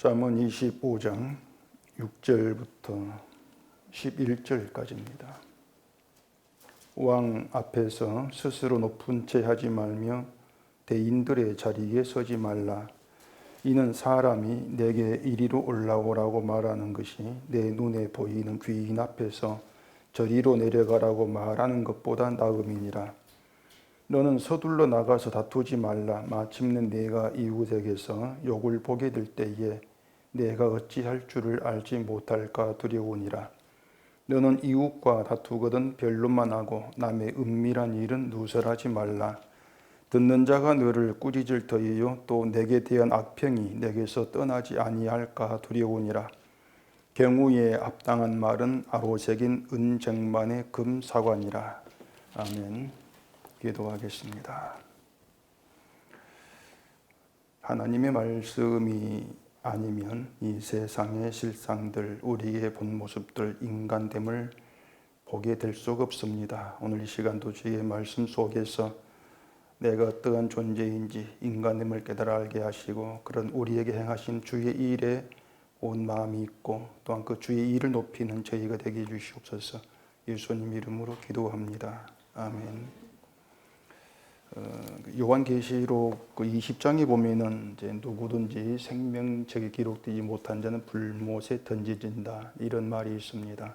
잠언 25장 6절부터 11절까지입니다. 왕 앞에서 스스로 높은 채 하지 말며 대인들의 자리에 서지 말라. 이는 사람이 내게 이리로 올라오라고 말하는 것이 내 눈에 보이는 귀인 앞에서 저리로 내려가라고 말하는 것보다 나음이니라. 너는 서둘러 나가서 다투지 말라. 마침내 내가 이웃에게서 욕을 보게 될 때에 내가 어찌할 줄을 알지 못할까 두려우니라. 너는 이웃과 다투거든 변론만 하고 남의 은밀한 일은 누설하지 말라. 듣는 자가 너를 꾸짖을 터이요 또 내게 대한 악평이 내게서 떠나지 아니할까 두려우니라. 경우에 합당한 말은 아로새긴 은쟁반의 금사관이라. 아멘. 기도하겠습니다. 하나님의 말씀이 아니면 이 세상의 실상들, 우리의 본 모습들, 인간됨을 보게 될 수가 없습니다. 오늘 이 시간도 주의 말씀 속에서 내가 어떠한 존재인지 인간됨을 깨달아 알게 하시고 그런 우리에게 행하신 주의 일에 온 마음이 있고 또한 그 주의 일을 높이는 저희가 되게 해주시옵소서. 예수님 이름으로 기도합니다. 아멘. 요한계시록 20장에 보면은 이제 누구든지 생명책에 기록되지 못한 자는 불못에 던져진다 이런 말이 있습니다.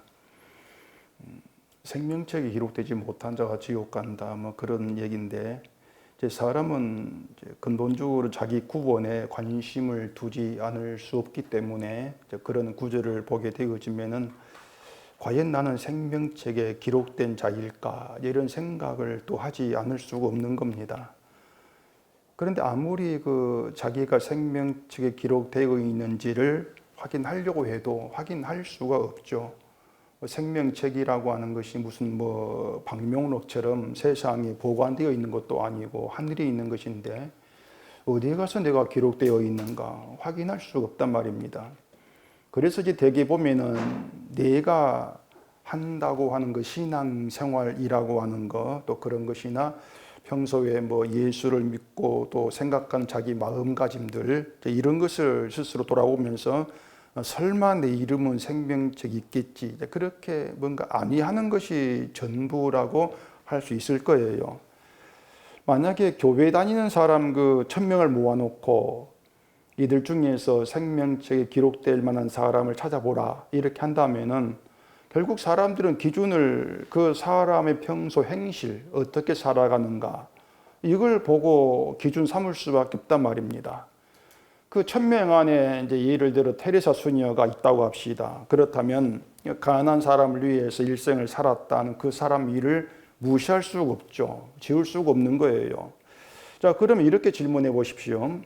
생명책에 기록되지 못한 자가 지옥 간다 뭐 그런 얘기인데 이제 사람은 이제 근본적으로 자기 구원에 관심을 두지 않을 수 없기 때문에 그런 구절을 보게 되어지면은 과연 나는 생명책에 기록된 자일까 이런 생각을 또 하지 않을 수가 없는 겁니다. 그런데 아무리 자기가 생명책에 기록되어 있는지를 확인하려고 해도 확인할 수가 없죠. 생명책이라고 하는 것이 무슨 방명록처럼 세상에 보관되어 있는 것도 아니고 하늘에 있는 것인데 어디에 가서 내가 기록되어 있는가 확인할 수가 없단 말입니다. 그래서 이제 대개 보면은 내가 한다고 하는 그 신앙생활이라고 하는 거 또 그런 것이나 평소에 예수를 믿고 또 생각한 자기 마음가짐들 이런 것을 스스로 돌아보면서 설마 내 이름은 생명책이 있겠지 그렇게 뭔가 아니하는 것이 전부라고 할 수 있을 거예요. 만약에 교회 다니는 사람 1000명을 모아놓고 이들 중에서 생명책에 기록될 만한 사람을 찾아보라 이렇게 한다면은 결국 사람들은 기준을 그 사람의 평소 행실 어떻게 살아가는가 이걸 보고 기준 삼을 수밖에 없단 말입니다. 그 1000명 안에 이제 예를 들어 테레사 수녀가 있다고 합시다. 그렇다면 가난한 사람을 위해서 일생을 살았다는 그 사람 일을 무시할 수가 없죠. 지울 수가 없는 거예요. 자, 그러면 이렇게 질문해 보십시오.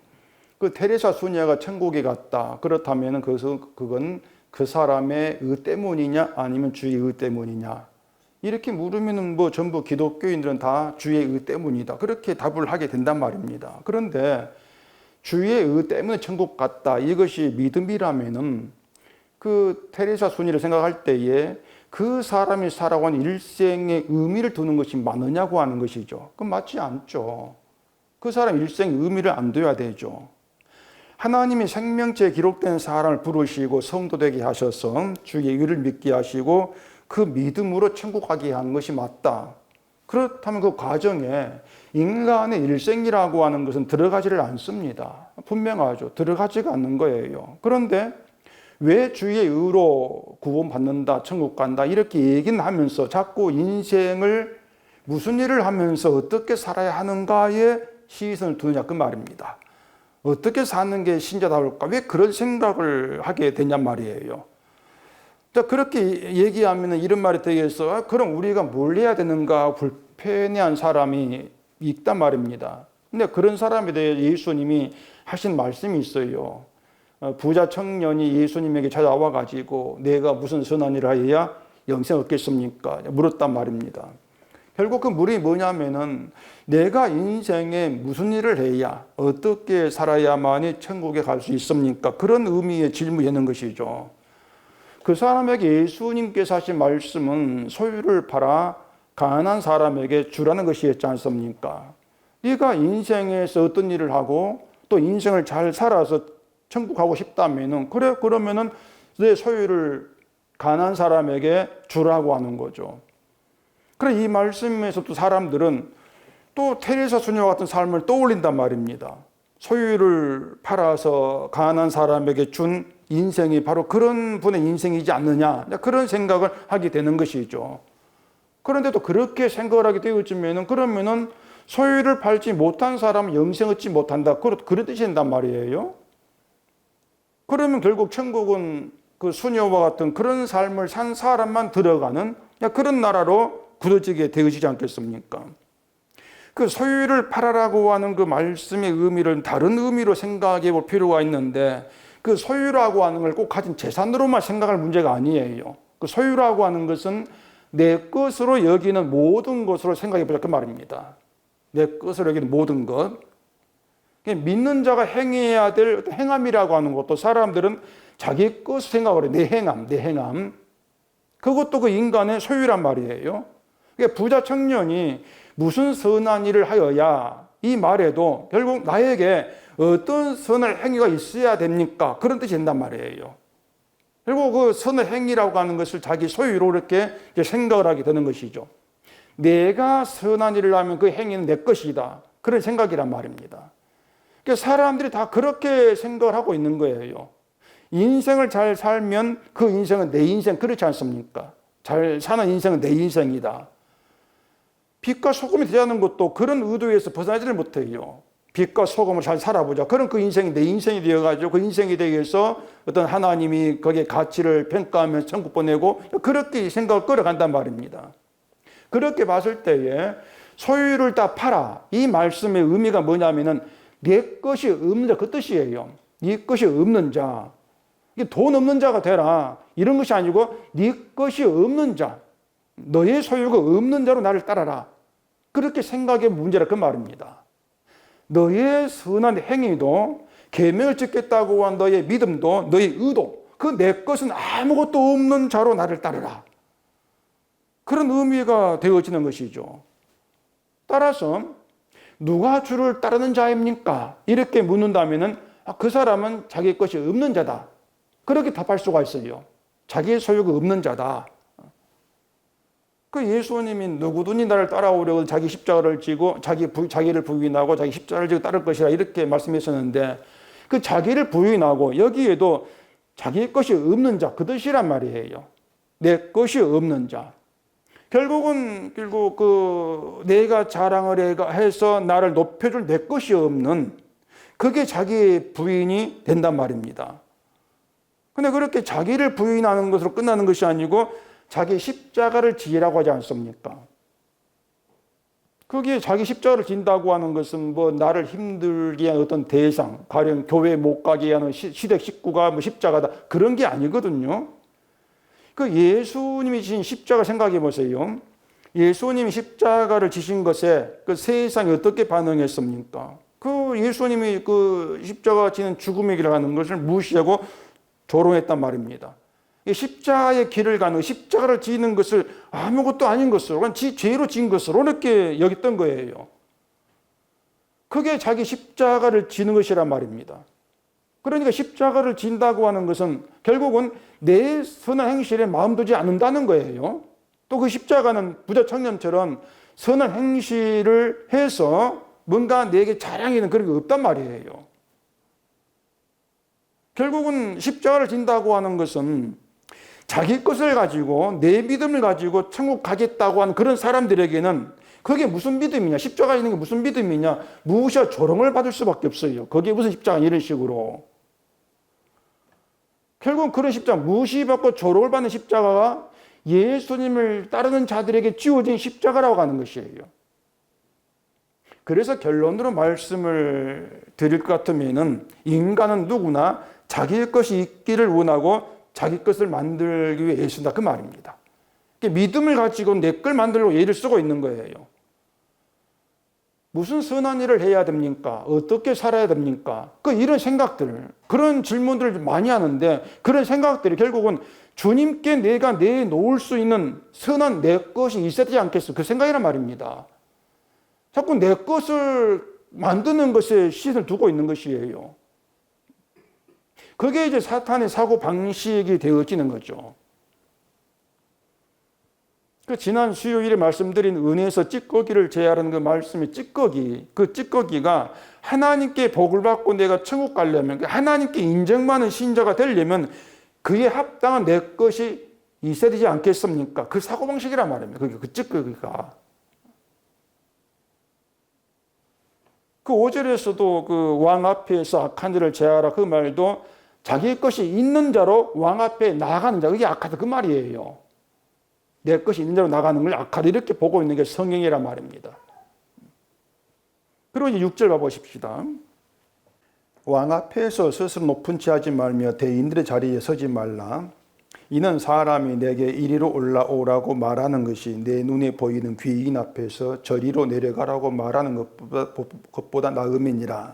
그 테레사 수녀가 천국에 갔다. 그렇다면 그건 그 사람의 의 때문이냐 아니면 주의 의 때문이냐. 이렇게 물으면 전부 기독교인들은 다 주의 의 때문이다. 그렇게 답을 하게 된단 말입니다. 그런데 주의 의 때문에 천국 갔다. 이것이 믿음이라면은 그 테레사 수녀를 생각할 때에 그 사람이 살아온 일생의 의미를 두는 것이 많으냐고 하는 것이죠. 그건 맞지 않죠. 그 사람 일생의 의미를 안 둬야 되죠. 하나님이 생명체에 기록된 사람을 부르시고 성도 되게 하셔서 주의 의를 믿게 하시고 그 믿음으로 천국 가게 하는 것이 맞다. 그렇다면 그 과정에 인간의 일생이라고 하는 것은 들어가지를 않습니다. 분명하죠. 들어가지가 않는 거예요. 그런데 왜 주의 의로 구원받는다, 천국 간다 이렇게 얘기는 하면서 자꾸 인생을 무슨 일을 하면서 어떻게 살아야 하는가에 시선을 두느냐 그 말입니다. 어떻게 사는 게 신자다울까? 왜 그런 생각을 하게 되냔 말이에요. 자, 그렇게 얘기하면 이런 말이 되겠어. 그럼 우리가 뭘 해야 되는가 불편해한 사람이 있단 말입니다. 근데 그런 사람에 대해 예수님이 하신 말씀이 있어요. 부자 청년이 예수님에게 찾아와 가지고 내가 무슨 선한 일을 해야 영생 얻겠습니까? 물었단 말입니다. 결국 그 물이 뭐냐면은 내가 인생에 무슨 일을 해야 어떻게 살아야만이 천국에 갈 수 있습니까? 그런 의미의 질문이는 것이죠. 그 사람에게 예수님께서 하신 말씀은 소유를 팔아 가난한 사람에게 주라는 것이었지 않습니까? 네가 인생에서 어떤 일을 하고 또 인생을 잘 살아서 천국 가고 싶다면은, 그래, 그러면은 내 소유를 가난한 사람에게 주라고 하는 거죠. 그래, 이 말씀에서 또 사람들은 또 테레사 수녀 같은 삶을 떠올린단 말입니다. 소유를 팔아서 가난한 사람에게 준 인생이 바로 그런 분의 인생이지 않느냐, 그런 생각을 하게 되는 것이죠. 그런데도 그렇게 생각을 하게 되어지면은, 그러면은 소유를 팔지 못한 사람은 영생 얻지 못한다, 그런 뜻이 된단 말이에요. 그러면 결국 천국은 그 수녀와 같은 그런 삶을 산 사람만 들어가는 그런 나라로 굳어지게 되어지지 않겠습니까? 그 소유를 팔아라고 하는 그 말씀의 의미를 다른 의미로 생각해 볼 필요가 있는데, 그 소유라고 하는 걸 꼭 가진 재산으로만 생각할 문제가 아니에요. 그 소유라고 하는 것은 내 것으로 여기는 모든 것으로 생각해 보자, 그 말입니다. 내 것으로 여기는 모든 것. 믿는 자가 행해야 될 행함이라고 하는 것도 사람들은 자기 것을 생각을 해요. 내 행함. 그것도 그 인간의 소유란 말이에요. 부자 청년이 무슨 선한 일을 하여야, 이 말에도 결국 나에게 어떤 선을 행위가 있어야 됩니까? 그런 뜻이 된단 말이에요. 결국 그 선을 행위라고 하는 것을 자기 소유로 이렇게 생각을 하게 되는 것이죠. 내가 선한 일을 하면 그 행위는 내 것이다, 그런 생각이란 말입니다. 그러니까 사람들이 다 그렇게 생각을 하고 있는 거예요. 인생을 잘 살면 그 인생은 내 인생, 그렇지 않습니까? 잘 사는 인생은 내 인생이다. 빛과 소금이 되자는 것도 그런 의도에서 벗어나지를 못해요. 빛과 소금을 잘 살아보자. 그럼 그 인생이 내 인생이 되어가지고 그 인생이 되기 위해서 어떤 하나님이 거기에 가치를 평가하면서 천국 보내고, 그렇게 생각을 끌어간단 말입니다. 그렇게 봤을 때에 소유를 다 팔아, 이 말씀의 의미가 뭐냐면은 내 것이 없는 자, 그 뜻이에요. 네 것이 없는 자, 돈 없는 자가 되라, 이런 것이 아니고 네 것이 없는 자, 너의 소유가 없는 자로 나를 따라라, 그렇게 생각의 문제라, 그 말입니다. 너의 선한 행위도, 계명을 지켰다고 한 너의 믿음도, 너의 의도, 그 내 것은 아무것도 없는 자로 나를 따르라, 그런 의미가 되어지는 것이죠. 따라서 누가 주를 따르는 자입니까? 이렇게 묻는다면은 그 사람은 자기 것이 없는 자다, 그렇게 답할 수가 있어요. 자기의 소유가 없는 자다. 그 예수님이 누구든지 나를 따라오려고 자기 십자가를 지고 자기를 부인하고 자기 십자가를 지고 따를 것이라, 이렇게 말씀했었는데, 그 자기를 부인하고 여기에도 자기 것이 없는 자, 그 뜻이란 말이에요. 내 것이 없는 자. 결국 그 내가 자랑을 해서 나를 높여줄 내 것이 없는, 그게 자기 부인이 된단 말입니다. 근데 그렇게 자기를 부인하는 것으로 끝나는 것이 아니고 자기 십자가를 지라고 하지 않습니까? 거기에 자기 십자가를 진다고 하는 것은 뭐 나를 힘들게 하는 어떤 대상, 가령 교회 못 가게 하는 시댁 식구가 뭐 십자가다, 그런 게 아니거든요. 그 예수님이 지신 십자가 생각해 보세요. 예수님이 십자가를 지신 것에 그 세상이 어떻게 반응했습니까? 그 예수님이 그 십자가 지는 죽음의 길을 가는 것을 무시하고 조롱했단 말입니다. 십자가의 길을 가는, 십자가를 지는 것을 아무것도 아닌 것으로, 그냥 지 죄로 진 것으로 이렇게 여겼던 거예요. 그게 자기 십자가를 지는 것이란 말입니다. 그러니까 십자가를 진다고 하는 것은 결국은 내 선한 행실에 마음 두지 않는다는 거예요. 또 그 십자가는 부자 청년처럼 선한 행실을 해서 뭔가 내게 자랑이 있는 그런 게 없단 말이에요. 결국은 십자가를 진다고 하는 것은 자기 것을 가지고, 내 믿음을 가지고 천국 가겠다고 하는 그런 사람들에게는 그게 무슨 믿음이냐, 십자가 있는 게 무슨 믿음이냐, 무시와 조롱을 받을 수밖에 없어요. 거기에 무슨 십자가, 이런 식으로. 결국은 그런 십자가, 무시받고 조롱을 받는 십자가가 예수님을 따르는 자들에게 지워진 십자가라고 하는 것이에요. 그래서 결론으로 말씀을 드릴 것 같으면은, 인간은 누구나 자기의 것이 있기를 원하고 자기 것을 만들기 위해 애쓴다, 그 말입니다. 믿음을 가지고 내 걸 만들려고 애를 쓰고 있는 거예요. 무슨 선한 일을 해야 됩니까? 어떻게 살아야 됩니까? 이런 생각들, 그런 질문들을 많이 하는데, 그런 생각들이 결국은 주님께 내가 내놓을 수 있는 선한 내 것이 있어야 되지 않겠어? 그 생각이란 말입니다. 자꾸 내 것을 만드는 것에 시선을 두고 있는 것이에요. 그게 이제 사탄의 사고 방식이 되어지는 거죠. 그 지난 수요일에 말씀드린 은혜에서 찌꺼기를 제하라는 그 말씀의 찌꺼기, 그 찌꺼기가 하나님께 복을 받고 내가 천국 가려면, 하나님께 인정받는 신자가 되려면 그에 합당한 내 것이 있어야 되지 않겠습니까? 그 사고방식이란 말입니다. 그게 그 찌꺼기가. 그 5절에서도 그 왕 앞에서 악한 자를 제하라 그 말도 자기 것이 있는 자로 왕 앞에 나아가는 자, 그게 악하다 그 말이에요. 내 것이 있는 자로 나가는 걸 악하다 이렇게 보고 있는 게 성경이란 말입니다. 그리고 이제 6절 봐보십시다. 왕 앞에서 스스로 높은 채 하지 말며 대인들의 자리에 서지 말라. 이는 사람이 내게 이리로 올라오라고 말하는 것이 내 눈에 보이는 귀인 앞에서 저리로 내려가라고 말하는 것보다 나음이니라.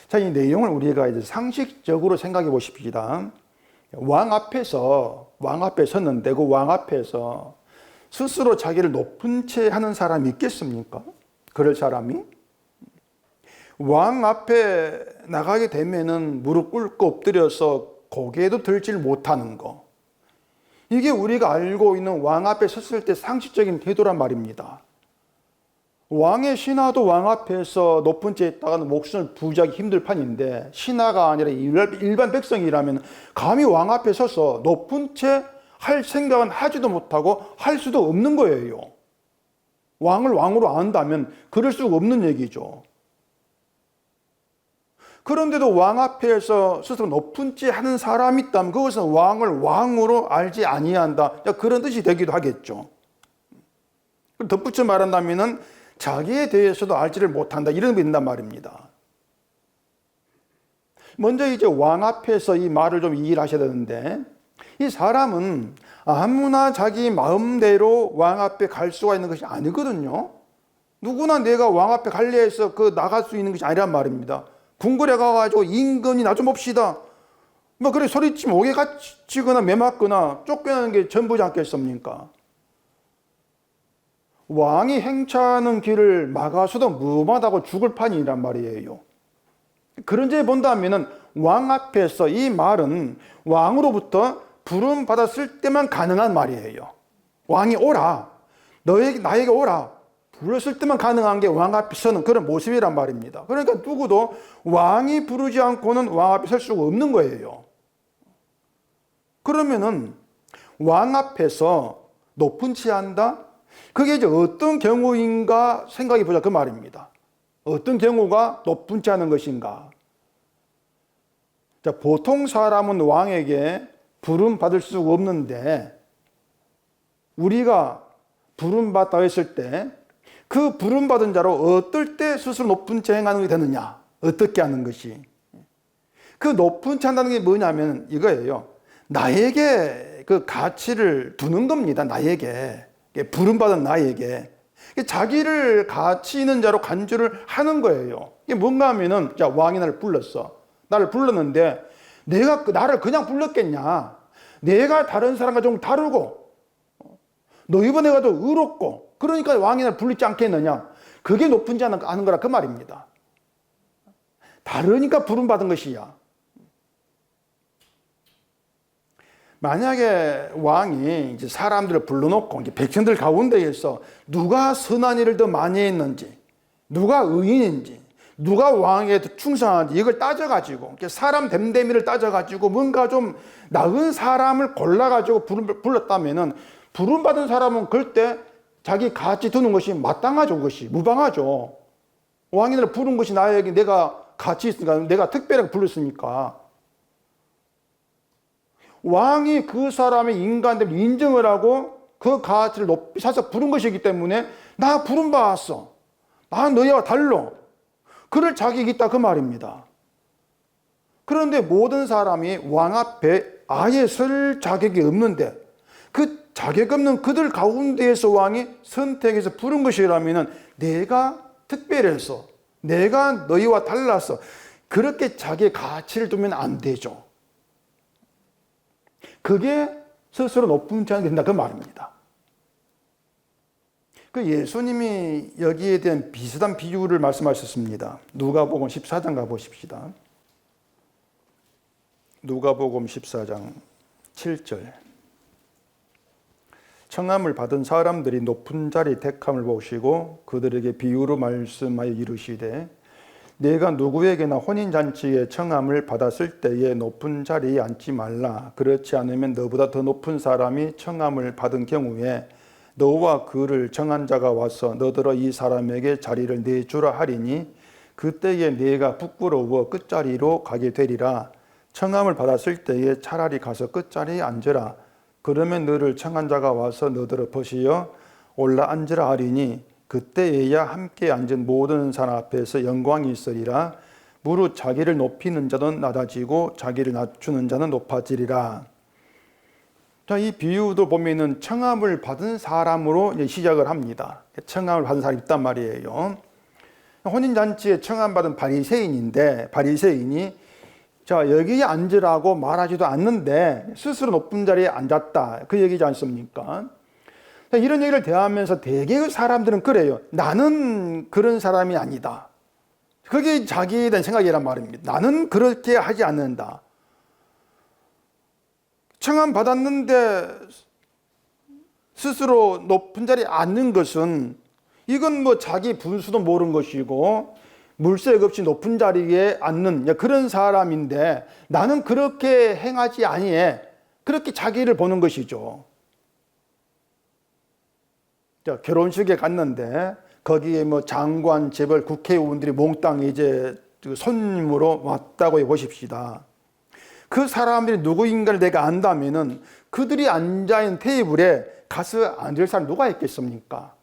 자, 이 내용을 우리가 이제 상식적으로 생각해 보십시다. 왕 앞에 섰는데 그 왕 앞에서 스스로 자기를 높은 채 하는 사람이 있겠습니까? 그럴 사람이? 왕 앞에 나가게 되면은 무릎 꿇고 엎드려서 고개도 들질 못하는 거. 이게 우리가 알고 있는 왕 앞에 섰을 때 상식적인 태도란 말입니다. 왕의 신하도 왕 앞에서 높은 채 있다가는 목숨을 부지하기 힘들 판인데 신하가 아니라 일반 백성이라면 감히 왕 앞에 서서 높은 채 할 생각은 하지도 못하고 할 수도 없는 거예요. 왕을 왕으로 안다면 그럴 수가 없는 얘기죠. 그런데도 왕 앞에서 스스로 높은 채 하는 사람이 있다면 그것은 왕을 왕으로 알지 아니한다. 그런 뜻이 되기도 하겠죠. 덧붙여 말한다면 자기에 대해서도 알지를 못한다. 이런 게 있단 말입니다. 먼저 이제 왕 앞에서 이 말을 좀 이해를 하셔야 되는데 이 사람은 아무나 자기 마음대로 왕 앞에 갈 수가 있는 것이 아니거든요. 누구나 내가 왕 앞에 갈래 해서 나갈 수 있는 것이 아니란 말입니다. 궁궐에 가가지고 임금이 나 좀 봅시다. 뭐 그래 소리치면 옥에 갇히거나 매맞거나 쫓겨나는 게 전부지 않겠습니까? 왕이 행차하는 길을 막아서도 무마하고 죽을 판이란 말이에요. 그런 점에 본다면은 왕 앞에서 이 말은 왕으로부터 부름 받았을 때만 가능한 말이에요. 왕이 오라, 나에게 오라 불렀을 때만 가능한 게 왕 앞에 서는 그런 모습이란 말입니다. 그러니까 누구도 왕이 부르지 않고는 왕 앞에 설 수가 없는 거예요. 그러면은 왕 앞에서 높은 채 한다? 그게 이제 어떤 경우인가 생각해 보자 그 말입니다. 어떤 경우가 높은 채 하는 것인가? 자, 보통 사람은 왕에게 부름 받을 수가 없는데 우리가 부름 받다 했을 때 그 부름 받은 자로 어떨 때 스스로 높은 채 행하는 게 되느냐? 어떻게 하는 것이? 그 높은 채 한다는 게 뭐냐면 이거예요. 나에게 그 가치를 두는 겁니다. 나에게. 부름 받은 나에게. 자기를 가치 있는 자로 간주를 하는 거예요. 이게 뭔가 하면은 자, 왕이 나를 불렀어. 나를 불렀는데 내가 나를 그냥 불렀겠냐? 내가 다른 사람과 좀 다르고 너 이번에 가도 의롭고 그러니까 왕이 나를 불리지 않겠느냐? 그게 높은 자 하는 거라 그 말입니다. 다르니까 부름받은 것이야. 만약에 왕이 이제 사람들을 불러놓고 이제 백성들 가운데에서 누가 선한 일을 더 많이 했는지, 누가 의인인지, 누가 왕에게 더 충성한지 이걸 따져가지고 사람 됨됨이를 따져가지고 뭔가 좀 나은 사람을 골라가지고 불렀다면은 부름받은 사람은 그때 자기 가치 두는 것이 마땅하죠. 그것이 무방하죠. 왕이 나를 부른 것이 나에게 내가 가치 있으니까 내가 특별하게 불렀으니까 왕이 그 사람의 인간됨을 인정을 하고 그 가치를 높이 사서 부른 것이기 때문에 나 부름 받았어. 나 너희와 달라. 그럴 자격이 있다 그 말입니다. 그런데 모든 사람이 왕 앞에 아예 설 자격이 없는데 그 자격 없는 그들 가운데에서 왕이 선택해서 부른 것이라면 내가 특별해서 내가 너희와 달라서 그렇게 자기의 가치를 두면 안 되죠. 그게 스스로 높은 자가 된다 그 말입니다. 그 예수님이 여기에 대한 비슷한 비유를 말씀하셨습니다. 누가복음 14장 가보십시다. 누가복음 14장 7절. 청함을 받은 사람들이 높은 자리 택함을 보시고 그들에게 비유로 말씀하여 이르시되 내가 누구에게나 혼인잔치에 청함을 받았을 때에 높은 자리에 앉지 말라. 그렇지 않으면 너보다 더 높은 사람이 청함을 받은 경우에 너와 그를 청한 자가 와서 너더러 이 사람에게 자리를 내주라 하리니 그때에 네가 부끄러워 끝자리로 가게 되리라. 청함을 받았을 때에 차라리 가서 끝자리에 앉으라. 그러면 너를 청한 자가 와서 너더러 벗으여 올라 앉으라 하리니 그때에야 함께 앉은 모든 사람 앞에서 영광이 있으리라. 무릇 자기를 높이는 자는 낮아지고 자기를 낮추는 자는 높아지리라. 자, 이 비유도 보면은 청함을 받은 사람으로 시작을 합니다. 청함을 받은 사람이 있단 말이에요. 혼인잔치에 청함받은 바리새인인데 바리새인이 자, 여기에 앉으라고 말하지도 않는데 스스로 높은 자리에 앉았다. 그 얘기지 않습니까? 이런 얘기를 대하면서 대개의 사람들은 그래요. 나는 그런 사람이 아니다. 그게 자기에 대한 생각이란 말입니다. 나는 그렇게 하지 않는다. 청함 받았는데 스스로 높은 자리에 앉는 것은 이건 뭐 자기 분수도 모르는 것이고 물색 없이 높은 자리에 앉는 그런 사람인데 나는 그렇게 행하지 아니해. 그렇게 자기를 보는 것이죠. 자, 결혼식에 갔는데 거기에 뭐 장관, 재벌, 국회의원들이 몽땅 이제 손님으로 왔다고 해보십시다. 그 사람들이 누구인가를 내가 안다면은 그들이 앉아있는 테이블에 가서 앉을 사람 누가 있겠습니까?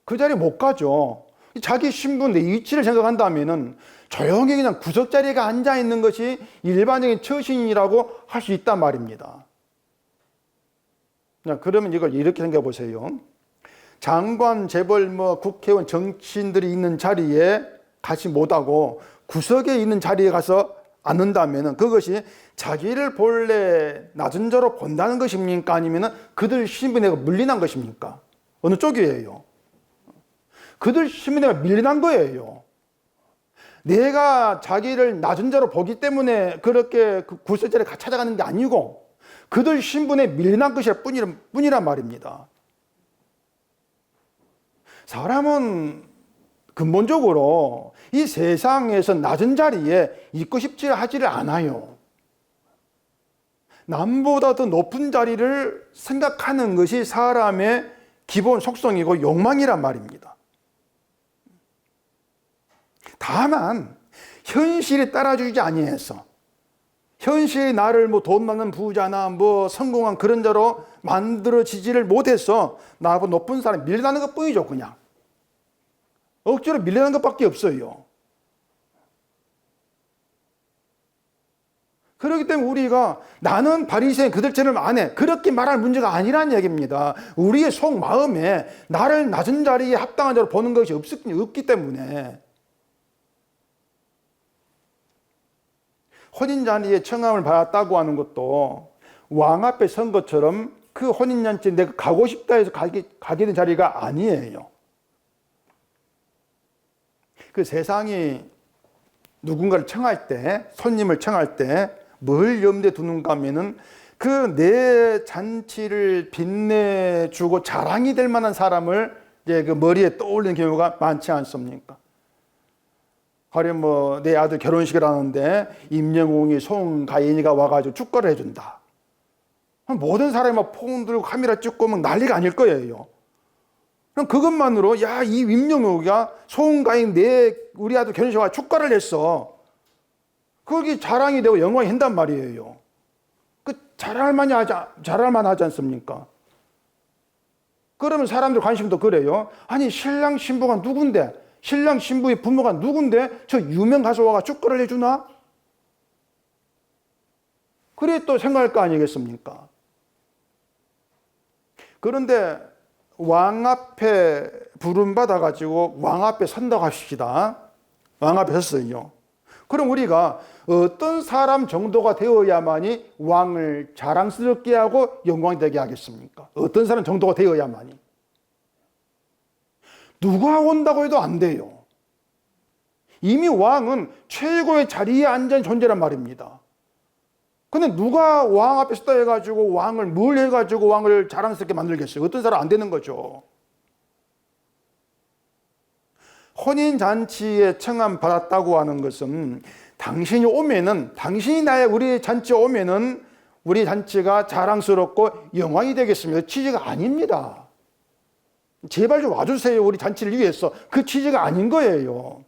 그 자리에 못 가죠. 자기 신분, 내 위치를 생각한다면은 조용히 그냥 구석자리에 앉아있는 것이 일반적인 처신이라고 할 수 있단 말입니다. 그러면 이걸 이렇게 생각해 보세요. 장관, 재벌, 국회의원, 정치인들이 있는 자리에 가지 못하고 구석에 있는 자리에 가서 앉는다면 그것이 자기를 본래 낮은 자로 본다는 것입니까? 아니면 그들 신분에 물린한 것입니까? 어느 쪽이에요? 그들 신분에 밀린한 거예요. 내가 자기를 낮은 자로 보기 때문에 그렇게 그 구석자리에 찾아가는 게 아니고 그들 신분에 밀린한 것일 뿐이란 말입니다. 사람은 근본적으로 이 세상에서 낮은 자리에 있고 싶지 하지를 않아요. 남보다 더 높은 자리를 생각하는 것이 사람의 기본 속성이고 욕망이란 말입니다. 다만 현실이 따라주지 아니해서 현실이 나를 돈 많은 부자나 성공한 그런 자로 만들어지지를 못해서 나보다 높은 사람이 밀려나는 것 뿐이죠. 그냥 억지로 밀려나는 것밖에 없어요. 그렇기 때문에 우리가 나는 바리새인 그들처럼 안 해 그렇게 말할 문제가 아니라는 얘기입니다. 우리의 속마음에 나를 낮은 자리에 합당한 자로 보는 것이 없기 때문에 혼인잔치에 청함을 받았다고 하는 것도 왕 앞에 선 것처럼 그 혼인잔치에 내가 가고 싶다 해서 가게 된 자리가 아니에요. 그 세상이 누군가를 청할 때, 손님을 청할 때 뭘 염두에 두는가 하면은 그 내 잔치를 빛내주고 자랑이 될 만한 사람을 이제 그 머리에 떠올리는 경우가 많지 않습니까? 가령 내 아들 결혼식을 하는데 임영웅이 송가인이가 와가지고 축가를 해준다. 모든 사람이 막 폰 들고 카메라 찍고 막 난리가 아닐 거예요. 그럼 그것만으로 야, 이 임영웅이가 송가인 우리 아들 결혼식에 와 축가를 했어. 그게 자랑이 되고 영광이 된단 말이에요. 그 자랑할 만하지 않습니까? 그러면 사람들 관심도 그래요. 아니 신랑 신부가 누군데? 신랑 신부의 부모가 누군데 저 유명 가수 와가 축가를 해주나? 그래 또 생각할 거 아니겠습니까? 그런데 왕 앞에 부름받아가지고 왕 앞에 선다고 합시다. 왕 앞에 섰어요. 그럼 우리가 어떤 사람 정도가 되어야만이 왕을 자랑스럽게 하고 영광이 되게 하겠습니까? 어떤 사람 정도가 되어야만이. 누가 온다고 해도 안 돼요. 이미 왕은 최고의 자리에 앉은 존재란 말입니다. 근데 누가 왕 앞에 서다 해가지고 왕을 뭘 해가지고 왕을 자랑스럽게 만들겠어요? 어떤 사람 안 되는 거죠. 혼인잔치에 청함 받았다고 하는 것은 당신이 오면은, 당신이 우리 잔치에 오면은 우리 잔치가 자랑스럽고 영광이 되겠습니다. 취지가 아닙니다. 제발 좀 와주세요. 우리 잔치를 위해서. 그 취지가 아닌 거예요.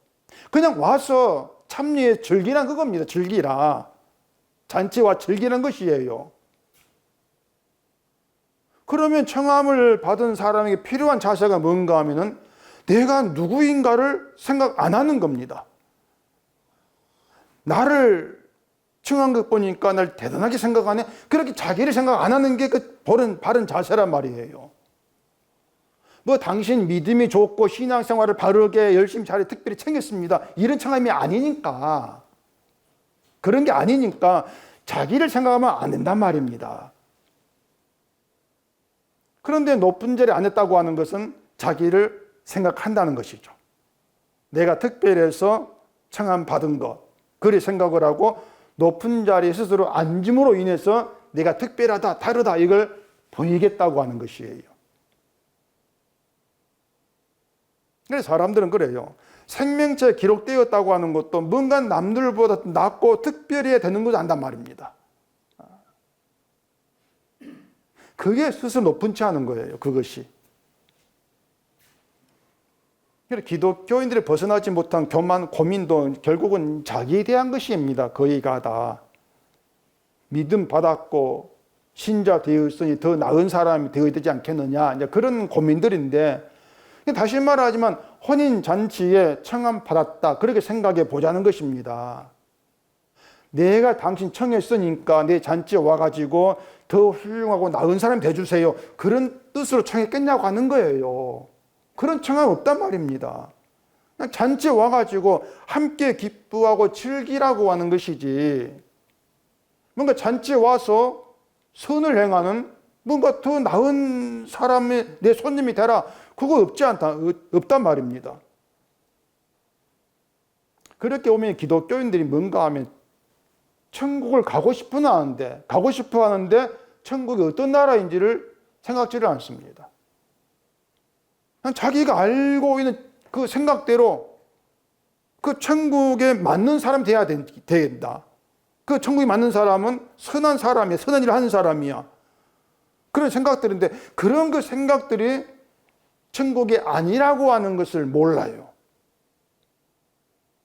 그냥 와서 참여의 즐기란 그겁니다. 즐기라. 잔치와 즐기는 것이에요. 그러면 청함을 받은 사람에게 필요한 자세가 뭔가 하면은 내가 누구인가를 생각 안 하는 겁니다. 나를 청한 것 보니까 날 대단하게 생각하네. 그렇게 자기를 생각 안 하는 게 그 바른 자세란 말이에요. 뭐 당신 믿음이 좋고 신앙생활을 바르게 열심히 잘해 특별히 챙겼습니다. 이런 청함이 아니니까. 그런 게 아니니까 자기를 생각하면 안 된단 말입니다. 그런데 높은 자리에 앉았다고 하는 것은 자기를 생각한다는 것이죠. 내가 특별해서 청함 받은 것, 그리 생각을 하고 높은 자리에 스스로 앉음으로 인해서 내가 특별하다, 다르다 이걸 보이겠다고 하는 것이에요. 그래서 사람들은 그래요. 생명체에 기록되었다고 하는 것도 뭔가 남들보다 낫고 특별해야 되는 것도 안단 말입니다. 그게 스스로 높은 채 하는 거예요. 그것이. 그래서 기독교인들이 벗어나지 못한 교만, 고민도 결국은 자기에 대한 것입니다. 거의가 다. 믿음 받았고 신자 되었으니 더 나은 사람이 되어야 되지 않겠느냐. 이제 그런 고민들인데, 다시 말하지만 혼인잔치에 청함 받았다. 그렇게 생각해 보자는 것입니다. 내가 당신 청했으니까 내 잔치에 와가지고 더 훌륭하고 나은 사람이 돼주세요. 그런 뜻으로 청했겠냐고 하는 거예요. 그런 청함 없단 말입니다. 그냥 잔치에 와가지고 함께 기쁘하고 즐기라고 하는 것이지, 뭔가 잔치에 와서 선을 행하는 뭔가 더 나은 사람의 내 손님이 되라. 그거 없단 말입니다. 그렇게 오면 기독교인들이 뭔가 하면 천국을 가고 싶어 하는데 천국이 어떤 나라인지를 생각지를 않습니다. 그냥 자기가 알고 있는 그 생각대로 그 천국에 맞는 사람이 돼야 된다. 그 천국에 맞는 사람은 선한 사람이야. 선한 일을 하는 사람이야. 그런 생각들인데, 그런 그 생각들이 천국이 아니라고 하는 것을 몰라요.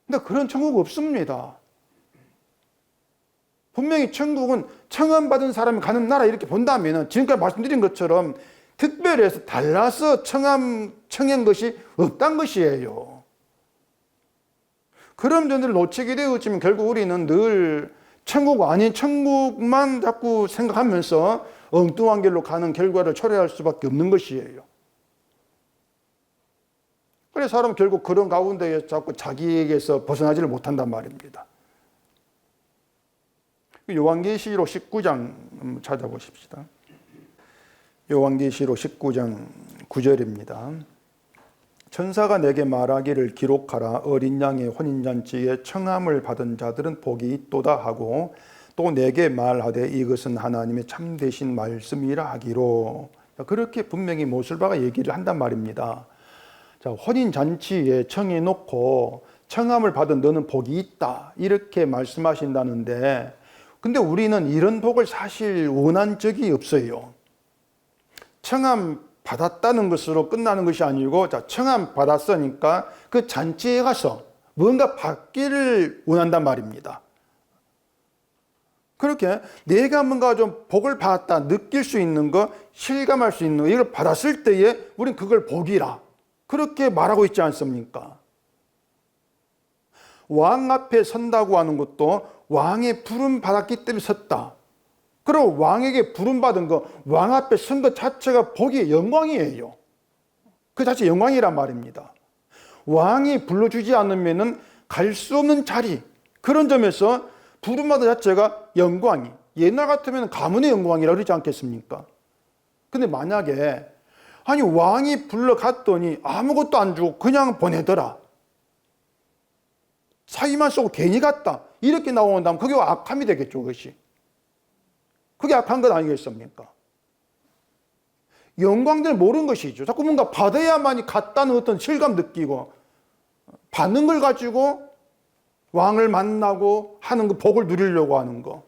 근데 그런 천국 없습니다. 분명히 천국은 청함받은 사람이 가는 나라 이렇게 본다면 지금까지 말씀드린 것처럼 특별해서 달라서 청한 것이 없단 것이에요. 그런 점들을 놓치게 되어지면 결국 우리는 늘 천국 아닌 천국만 자꾸 생각하면서 엉뚱한 길로 가는 결과를 초래할 수밖에 없는 것이에요. 그래서 사람은 결국 그런 가운데에 자꾸 자기에게서 벗어나지를 못한단 말입니다. 요한계시록 19장 한번 찾아보십시다. 요한계시록 19장 9절입니다. 천사가 내게 말하기를 기록하라. 어린 양의 혼인잔치에 청함을 받은 자들은 복이 있도다 하고, 또 내게 말하되 이것은 하나님의 참되신 말씀이라 하기로. 그렇게 분명히 모슬바가 얘기를 한단 말입니다. 자, 혼인잔치에 청해놓고 청함을 받은 너는 복이 있다 이렇게 말씀하신다는데, 근데 우리는 이런 복을 사실 원한 적이 없어요. 청함 받았다는 것으로 끝나는 것이 아니고, 자, 청함 받았으니까 그 잔치에 가서 뭔가 받기를 원한단 말입니다. 그렇게 내가 뭔가 좀 복을 받았다 느낄 수 있는 거, 실감할 수 있는 거, 이걸 받았을 때에 우린 그걸 복이라 그렇게 말하고 있지 않습니까? 왕 앞에 선다고 하는 것도 왕의 부름 받았기 때문에 섰다. 그리고 왕에게 부름 받은 거, 왕 앞에 선 것 자체가 복의 영광이에요. 그 자체 영광이란 말입니다. 왕이 불러주지 않으면 갈 수 없는 자리, 그런 점에서 부름 받은 자체가 영광이, 옛날 같으면 가문의 영광이라 그러지 않겠습니까? 근데 만약에 아니 왕이 불러갔더니 아무것도 안 주고 그냥 보내더라, 사위만 쏘고 괜히 갔다, 이렇게 나온다면 그게 악함이 되겠죠. 그것이 그게 악한 것 아니겠습니까? 영광들 모르는 것이죠. 자꾸 뭔가 받아야만이 같다는 어떤 실감 느끼고 받는 걸 가지고 왕을 만나고 하는 그 복을 누리려고 하는 거.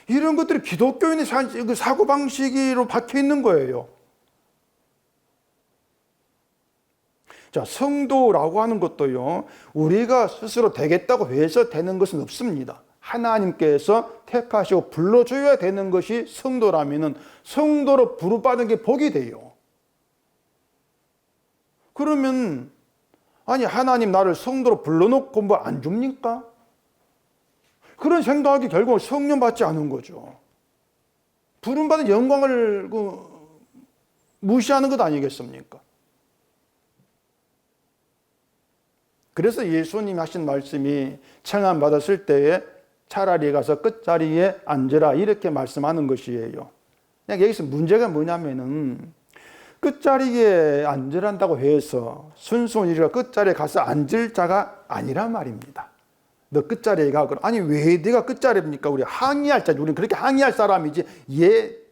이런 것들이 기독교인의 사고방식으로 박혀 있는 거예요. 자, 성도라고 하는 것도요, 우리가 스스로 되겠다고 해서 되는 것은 없습니다. 하나님께서 택하시고 불러줘야 되는 것이 성도라면은 성도로 부름받은 게 복이 돼요. 그러면, 아니, 하나님 나를 성도로 불러놓고 뭐 안 줍니까? 그런 생각이 결국 성령 받지 않은 거죠. 부름받은 영광을 무시하는 것 아니겠습니까? 그래서 예수님이 하신 말씀이 청함 받았을 때에 차라리 가서 끝자리에 앉으라 이렇게 말씀하는 것이에요. 여기서 문제가 뭐냐면은 끝자리에 앉으란다고 해서 순수한 우리가 끝자리에 가서 앉을 자가 아니란 말입니다. 너 끝자리에 가. 아니 왜 네가 끝자리입니까? 우리 항의할 자, 우리는 그렇게 항의할 사람이지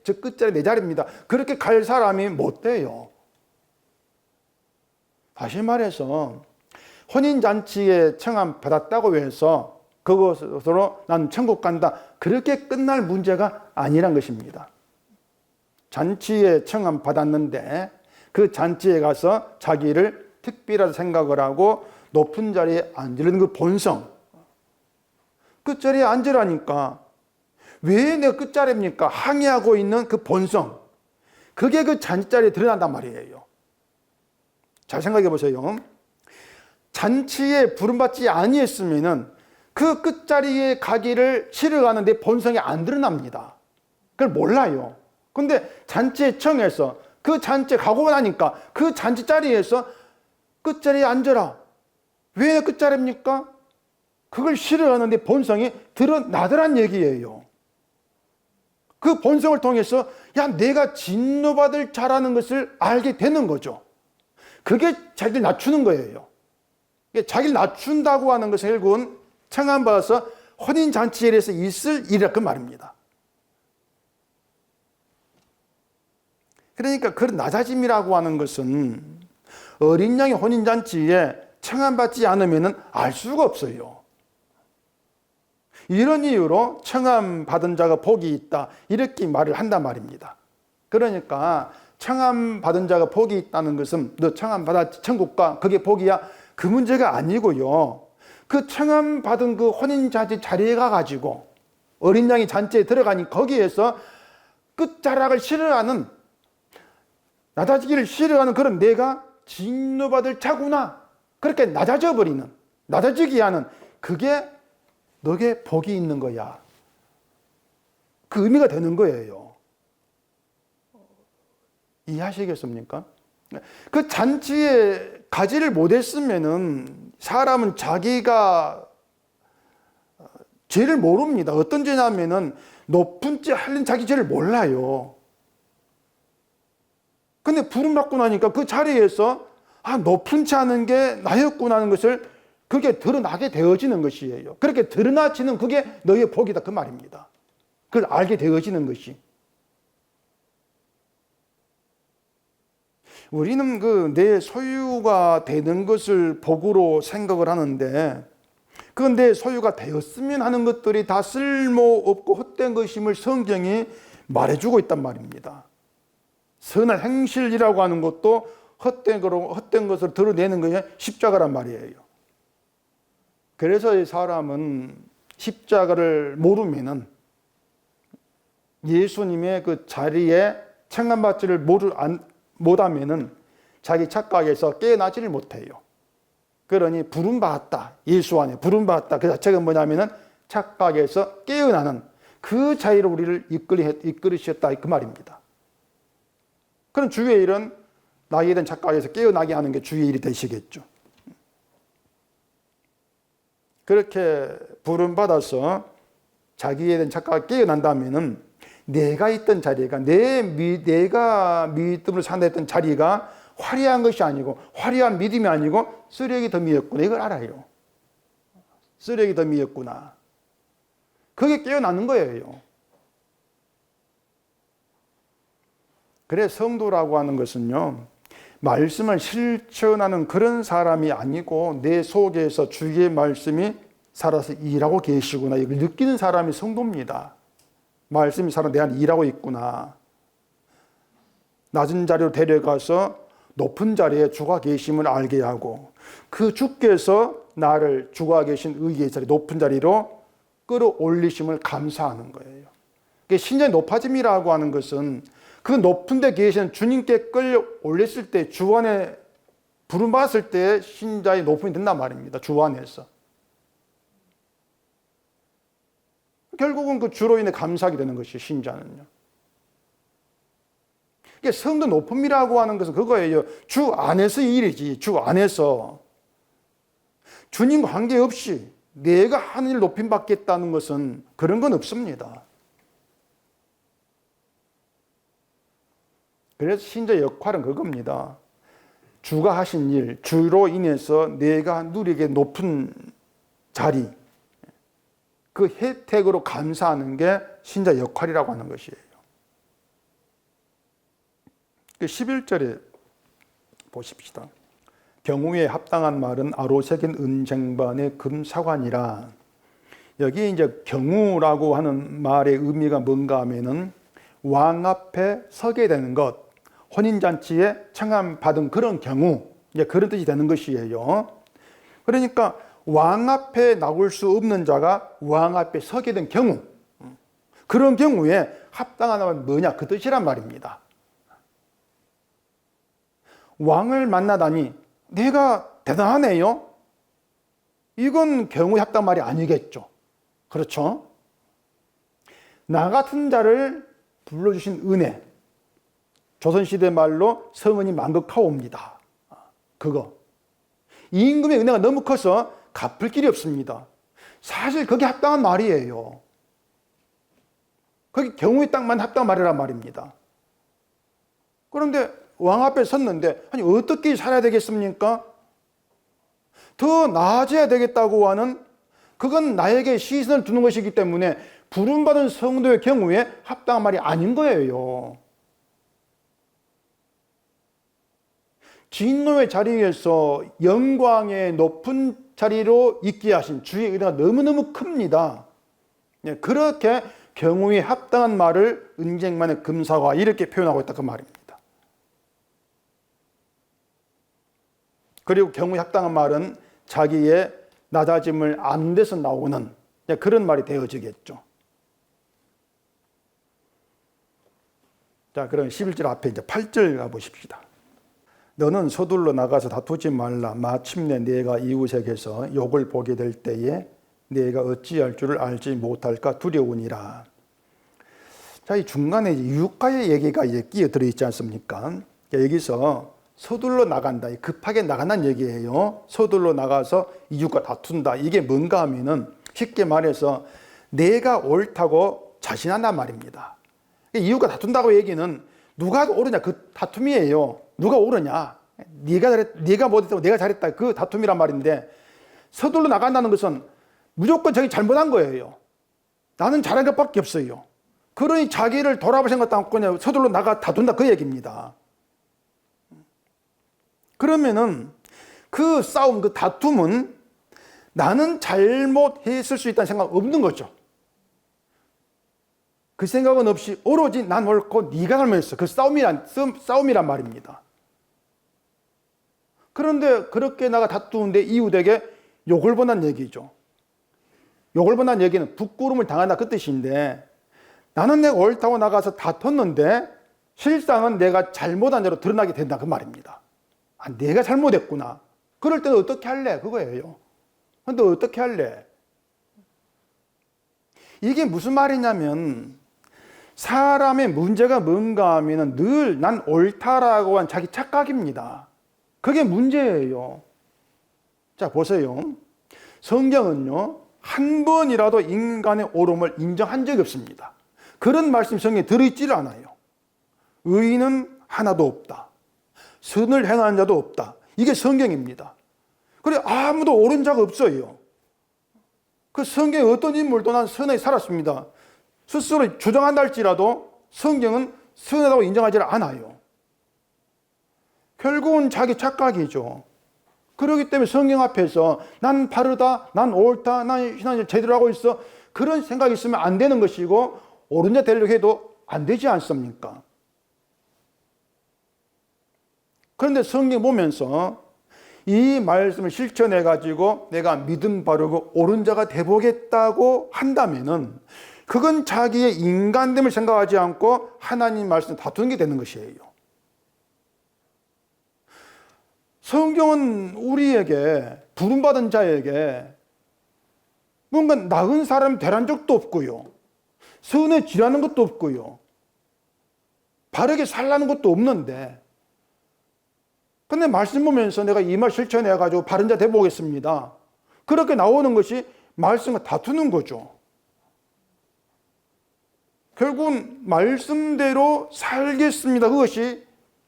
저 끝자리 내 자리입니다. 그렇게 갈 사람이 못 돼요. 다시 말해서 혼인잔치에 청함 받았다고 해서 그것으로 난 천국 간다. 그렇게 끝날 문제가 아니란 것입니다. 잔치에 청함 받았는데 그 잔치에 가서 자기를 특별하다 생각을 하고 높은 자리에 앉으려는 그 본성. 끝자리에 앉으라니까 왜 내가 끝자리입니까? 항의하고 있는 그 본성. 그게 그 잔치자리에 드러난단 말이에요. 잘 생각해 보세요. 잔치에 부름받지 아니했으면은 그 끝자리에 가기를 싫어하는 내 본성이 안 드러납니다. 그걸 몰라요. 근데 잔치에 청해서 그 잔치에 가고 나니까 그 잔치 자리에서 끝자리에 앉아라. 왜 끝자리입니까? 그걸 싫어하는 내 본성이 드러나더란 얘기예요. 그 본성을 통해서 내가 진노받을 자라는 것을 알게 되는 거죠. 그게 자기를 낮추는 거예요. 자기를 낮춘다고 하는 것은 결국은 청함받아서 혼인잔치에 대해서 있을 일이라 그 말입니다. 그러니까 그런 낮아짐이라고 하는 것은 어린 양의 혼인잔치에 청함받지 않으면 알 수가 없어요. 이런 이유로 청함받은 자가 복이 있다 이렇게 말을 한단 말입니다. 그러니까 청함받은 자가 복이 있다는 것은 너 청함받았지 천국가 그게 복이야 그 문제가 아니고요. 그 청함받은 그 혼인잔치 자리에 가가지고 어린 양이 잔치에 들어가니 거기에서 끝자락을 싫어하는 낮아지기를 싫어하는 그런 내가 진노받을 자구나 그렇게 낮아져 버리는 낮아지게 하는 그게 너게 복이 있는 거야. 그 의미가 되는 거예요. 이해하시겠습니까? 그 잔치에 가지를 못했으면은 사람은 자기가 죄를 모릅니다. 어떤 죄냐면은 높은 죄 하려는 자기 죄를 몰라요. 근데 부름받고 나니까 그 자리에서 높은 죄 하는 게 나였구나 하는 것을 그게 드러나게 되어지는 것이에요. 그렇게 드러나지는 그게 너의 복이다 그 말입니다. 그걸 알게 되어지는 것이. 우리는 그 내 소유가 되는 것을 복으로 생각을 하는데 그 내 소유가 되었으면 하는 것들이 다 쓸모없고 헛된 것임을 성경이 말해주고 있단 말입니다. 선한 행실이라고 하는 것도 헛된 것을 드러내는 것이 십자가란 말이에요. 그래서 이 사람은 십자가를 모르면은 예수님의 그 자리에 청함받지를 못하면은 자기 착각에서 깨어나지를 못해요. 그러니 부름받았다. 예수 안에 부름받았다. 그 자체가 뭐냐면은 착각에서 깨어나는 그 자리로 우리를 이끌으셨다. 그 말입니다. 그럼 주의 일은 나에 대한 착각에서 깨어나게 하는 게 주의 일이 되시겠죠. 그렇게 부름받아서 자기에 대한 착각이 깨어난다면은 내가 있던 자리가 내가 믿음으로 산다했던 자리가 화려한 것이 아니고 화려한 믿음이 아니고 쓰레기 더미였구나 이걸 알아요. 쓰레기 더미였구나. 그게 깨어나는 거예요. 그래 성도라고 하는 것은요, 말씀을 실천하는 그런 사람이 아니고 내 속에서 주의 말씀이 살아서 일하고 계시구나, 이걸 느끼는 사람이 성도입니다. 말씀이 살아 내 안에 일하고 있구나. 낮은 자리로 데려가서 높은 자리에 주가 계심을 알게 하고, 그 주께서 나를 주가 계신 의의 자리, 높은 자리로 끌어올리심을 감사하는 거예요. 신자의 높아짐이라고 하는 것은 그 높은 데 계신 주님께 끌어올렸을 때, 주 안에 부름받았을 때 신자의 높음이 된단 말입니다. 주 안에서. 결국은 그 주로 인해 감사하게 되는 것이 신자는요. 성도 높음이라고 하는 것은 그거예요. 주 안에서 일이지. 주 안에서. 주님과 관계없이 내가 하는 일 높임 받겠다는 것은 그런 건 없습니다. 그래서 신자의 역할은 그겁니다. 주가 하신 일, 주로 인해서 내가 누리게 높은 자리, 그 혜택으로 감사하는 게 신자의 역할이라고 하는 것이에요. 11절에 보십시다. 경우에 합당한 말은 아로새긴 은쟁반의 금사관이라. 여기 이제 경우라고 하는 말의 의미가 뭔가 하면은 왕 앞에 서게 되는 것, 혼인잔치에 청함받은 그런 경우, 이제 그런 뜻이 되는 것이에요. 그러니까 왕 앞에 나올 수 없는 자가 왕 앞에 서게 된 경우, 그런 경우에 합당한 말은 뭐냐, 그 뜻이란 말입니다. 왕을 만나다니 내가 대단하네요. 이건 경우에 합당한 말이 아니겠죠. 그렇죠? 나 같은 자를 불러주신 은혜, 조선시대 말로 성은이 만극하옵니다. 그거. 이 임금의 은혜가 너무 커서 갚을 길이 없습니다. 사실 그게 합당한 말이에요. 그게 경우에 딱만 합당한 말이란 말입니다. 그런데 왕 앞에 섰는데, 아니 어떻게 살아야 되겠습니까? 더 나아져야 되겠다고 하는, 그건 나에게 시선을 두는 것이기 때문에 부름받은 성도의 경우에 합당한 말이 아닌 거예요. 진노의 자리에서 영광의 높은 자리로 있게 하신 주의 은혜가 너무너무 큽니다. 그렇게 경우에 합당한 말을 은쟁반의 금사과 이렇게 표현하고 있다, 그 말입니다. 그리고 경우에 합당한 말은 자기의 낮아짐을 안 돼서 나오는 그런 말이 되어지겠죠. 자, 그럼 11절 앞에 이제 8절 가보십시다. 너는 서둘러 나가서 다투지 말라. 마침내 네가 이웃에게서 욕을 보게 될 때에 네가 어찌할 줄을 알지 못할까 두려우니라. 자, 이 중간에 이웃과의 얘기가 끼어들어 있지 않습니까? 여기서 서둘러 나간다, 급하게 나간다는 얘기예요. 서둘러 나가서 이웃과 다툰다. 이게 뭔가 하면은 쉽게 말해서 내가 옳다고 자신한단 말입니다. 이웃과 다툰다고 얘기는 누가 옳으냐, 그 다툼이에요. 누가 옳으냐, 네가 못했다고 내가 잘했다, 그 다툼이란 말인데, 서둘러 나간다는 것은 무조건 자기 잘못한 거예요. 나는 잘한 것밖에 없어요. 그러니 자기를 돌아볼 생각도 않고 그냥 서둘러 나가 다툰다, 그 얘기입니다. 그러면은 그 싸움, 그 다툼은 나는 잘못했을 수 있다는 생각 없는 거죠. 그 생각은 없이 오로지 난 옳고 네가 잘못했어, 그 싸움이란 말입니다. 그런데 그렇게 나가 다투는데 이웃에게 욕을 본다는 얘기죠. 욕을 본다는 얘기는 부끄러움을 당한다, 그 뜻인데, 나는 내가 옳다고 나가서 다퉜는데 실상은 내가 잘못한 대로 드러나게 된다, 그 말입니다. 아, 내가 잘못했구나. 그럴 때는 어떻게 할래? 그거예요. 근데 어떻게 할래? 이게 무슨 말이냐면, 사람의 문제가 뭔가 하면 늘 난 옳다라고 한 자기 착각입니다. 그게 문제예요. 자, 보세요. 성경은요, 한 번이라도 인간의 옳음을 인정한 적이 없습니다. 그런 말씀이 성경에 들어있지를 않아요. 의인은 하나도 없다, 선을 행하는 자도 없다. 이게 성경입니다. 그래, 아무도 옳은 자가 없어요. 그 성경에 어떤 인물도 난 선하게 살았습니다. 스스로 주장한다 할지라도 성경은 선하다고 인정하지 않아요. 결국은 자기 착각이죠. 그렇기 때문에 성경 앞에서 난 바르다, 난 옳다, 난 신앙을 제대로 하고 있어, 그런 생각이 있으면 안 되는 것이고, 옳은 자 되려고 해도 안 되지 않습니까? 그런데 성경 보면서 이 말씀을 실천해 가지고 내가 믿음 바르고 옳은 자가 되보겠다고 한다면은 그건 자기의 인간됨을 생각하지 않고 하나님 말씀을 다투는 게 되는 것이에요. 성경은 우리에게, 부름받은 자에게 뭔가 나은 사람이 되란 적도 없고요, 선해지라는 것도 없고요, 바르게 살라는 것도 없는데, 근데 말씀 보면서 내가 이 말 실천해가지고 바른 자 되보겠습니다, 그렇게 나오는 것이 말씀과 다투는 거죠. 결국은 말씀대로 살겠습니다, 그것이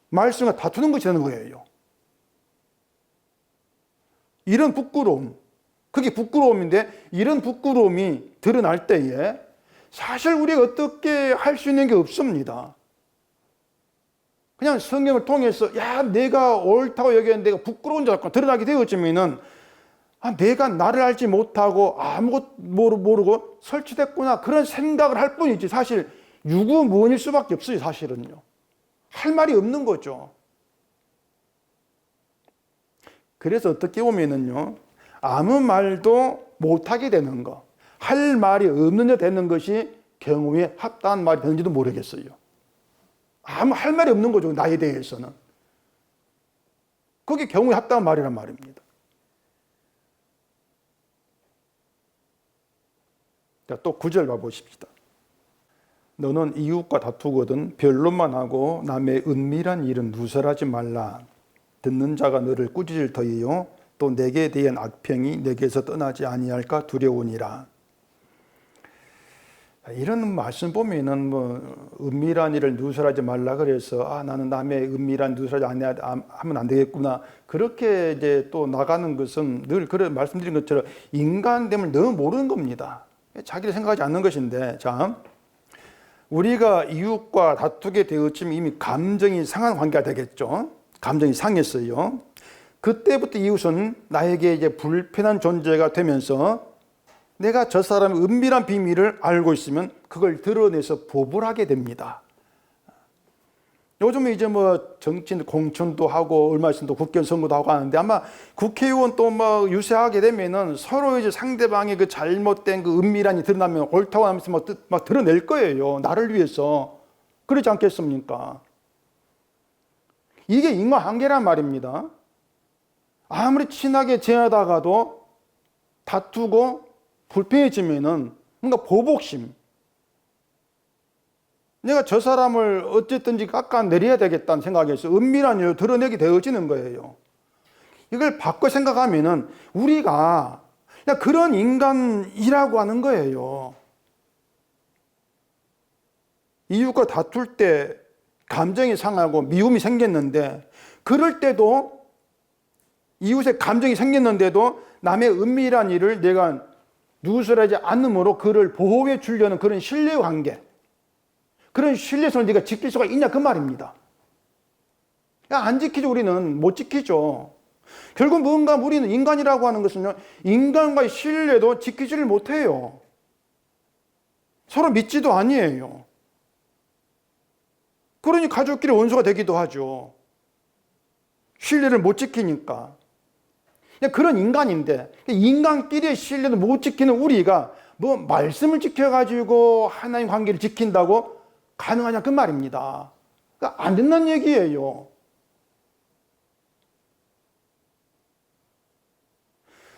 말씀과 다투는 것이 되는 거예요. 이런 부끄러움, 그게 부끄러움인데, 이런 부끄러움이 드러날 때에 사실 우리가 어떻게 할 수 있는 게 없습니다. 그냥 성경을 통해서 내가 옳다고 여기했는데 내가 부끄러운 자가 드러나게 되어지면은 내가 나를 알지 못하고 아무것도 모르고 설치됐구나, 그런 생각을 할 뿐이지 사실 유구무원일 수밖에 없어요. 사실은요, 할 말이 없는 거죠. 그래서 어떻게 보면은요, 아무 말도 못하게 되는 거, 할 말이 없는 자 되는 것이 경우에 합당한 말이 되는지도 모르겠어요. 아무 할 말이 없는 거죠, 나에 대해서는. 그게 경우에 합당한 말이란 말입니다. 자, 또 9절 봐보십시다. 너는 이웃과 다투거든 변론만 하고 남의 은밀한 일은 누설하지 말라. 듣는 자가 너를 꾸짖을 터이요 또 내게 대한 악평이 내게서 떠나지 아니할까 두려우니라. 이런 말씀 보면은 은밀한 일을 누설하지 말라 그래서 나는 남의 은밀한 누설하지 하면 안 되겠구나, 그렇게 이제 또 나가는 것은 늘 그런 말씀드린 것처럼 인간됨을 너무 모르는 겁니다. 자기를 생각하지 않는 것인데, 자, 우리가 이웃과 다투게 되었지만 이미 감정이 상한 관계가 되겠죠. 감정이 상했어요. 그때부터 이웃은 나에게 이제 불편한 존재가 되면서 내가 저 사람의 은밀한 비밀을 알고 있으면 그걸 드러내서 보복을 하게 됩니다. 요즘에 이제 정치인 공천도 하고 얼마 있으면 또 국회의원 선거도 하고 하는데, 아마 국회의원 또 유세하게 되면은 서로 이제 상대방의 그 잘못된 그 은밀한이 드러나면 옳다고 하면서 막 드러낼 거예요. 나를 위해서. 그렇지 않겠습니까? 이게 인과관계란 말입니다. 아무리 친하게 지내다가도 다투고 불편해지면은 뭔가 보복심, 내가 저 사람을 어쨌든지 깎아내려야 되겠다는 생각에서 은밀한 일을 드러내게 되어지는 거예요. 이걸 바꿔 생각하면은 우리가 그런 인간이라고 하는 거예요. 이웃과 다툴 때 감정이 상하고 미움이 생겼는데, 그럴 때도 이웃의 감정이 생겼는데도 남의 은밀한 일을 내가 누설하지 않음으로 그를 보호해 주려는 그런 신뢰관계, 그런 신뢰성을 네가 지킬 수가 있냐, 그 말입니다. 안 지키죠. 우리는 못 지키죠. 결국 뭔가 우리는 인간이라고 하는 것은요, 인간과의 신뢰도 지키지를 못해요. 서로 믿지도 아니에요. 그러니 가족끼리 원수가 되기도 하죠. 신뢰를 못 지키니까. 그런 인간인데, 인간끼리의 신뢰도 못 지키는 우리가 말씀을 지켜가지고 하나님 관계를 지킨다고 가능하냐, 그 말입니다. 그러니까 안 된다는 얘기예요.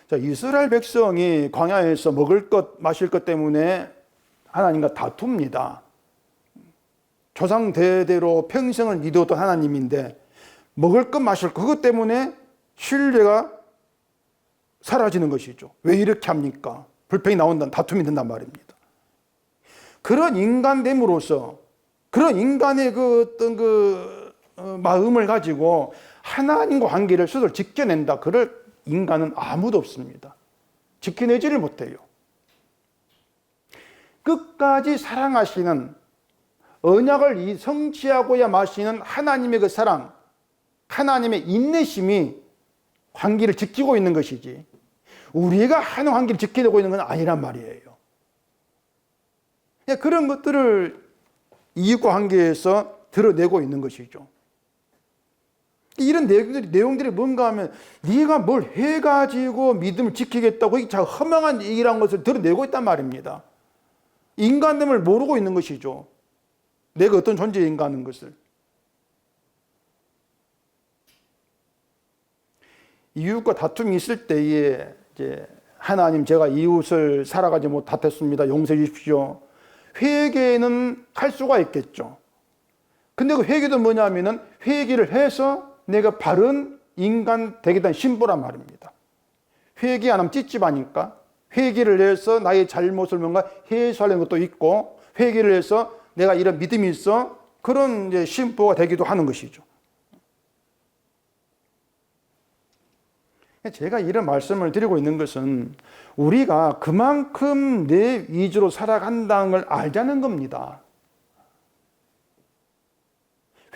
자, 이스라엘 백성이 광야에서 먹을 것 마실 것 때문에 하나님과 다툽니다. 조상 대대로 평생을 믿었던 하나님인데 먹을 것 마실 것, 그것 때문에 신뢰가 사라지는 것이죠. 왜 이렇게 합니까? 불평이 나온다, 다툼이 된단 말입니다. 그런 인간됨으로서, 그런 인간의 어떤 마음을 가지고 하나님과 관계를 스스로 지켜낸다, 그럴 인간은 아무도 없습니다. 지켜내지를 못해요. 끝까지 사랑하시는 언약을 성취하고야 마시는 하나님의 그 사랑, 하나님의 인내심이 환기를 지키고 있는 것이지 우리가 하는 환기를 지키려고 있는 건 아니란 말이에요. 그런 것들을 이익과 관계에서 드러내고 있는 것이죠. 이런 내용들이 뭔가 하면 네가 뭘 해가지고 믿음을 지키겠다고 이게 참 허망한 얘기라는 것을 드러내고 있단 말입니다. 인간됨을 모르고 있는 것이죠. 내가 어떤 존재인가 하는 것을. 이웃과 다툼이 있을 때에 이제 하나님 제가 이웃을 살아가지 못했습니다. 용서해 주십시오. 회개는 할 수가 있겠죠. 근데 그 회개도 뭐냐면은 회개를 해서 내가 바른 인간 되겠다는 신보란 말입니다. 회개 안 하면 찝찝하니까 회개를 해서 나의 잘못을 뭔가 해소하려는 것도 있고 회개를 해서 내가 이런 믿음이 있어 그런 이제 신보가 되기도 하는 것이죠. 제가 이런 말씀을 드리고 있는 것은 우리가 그만큼 내 위주로 살아간다는 걸 알자는 겁니다.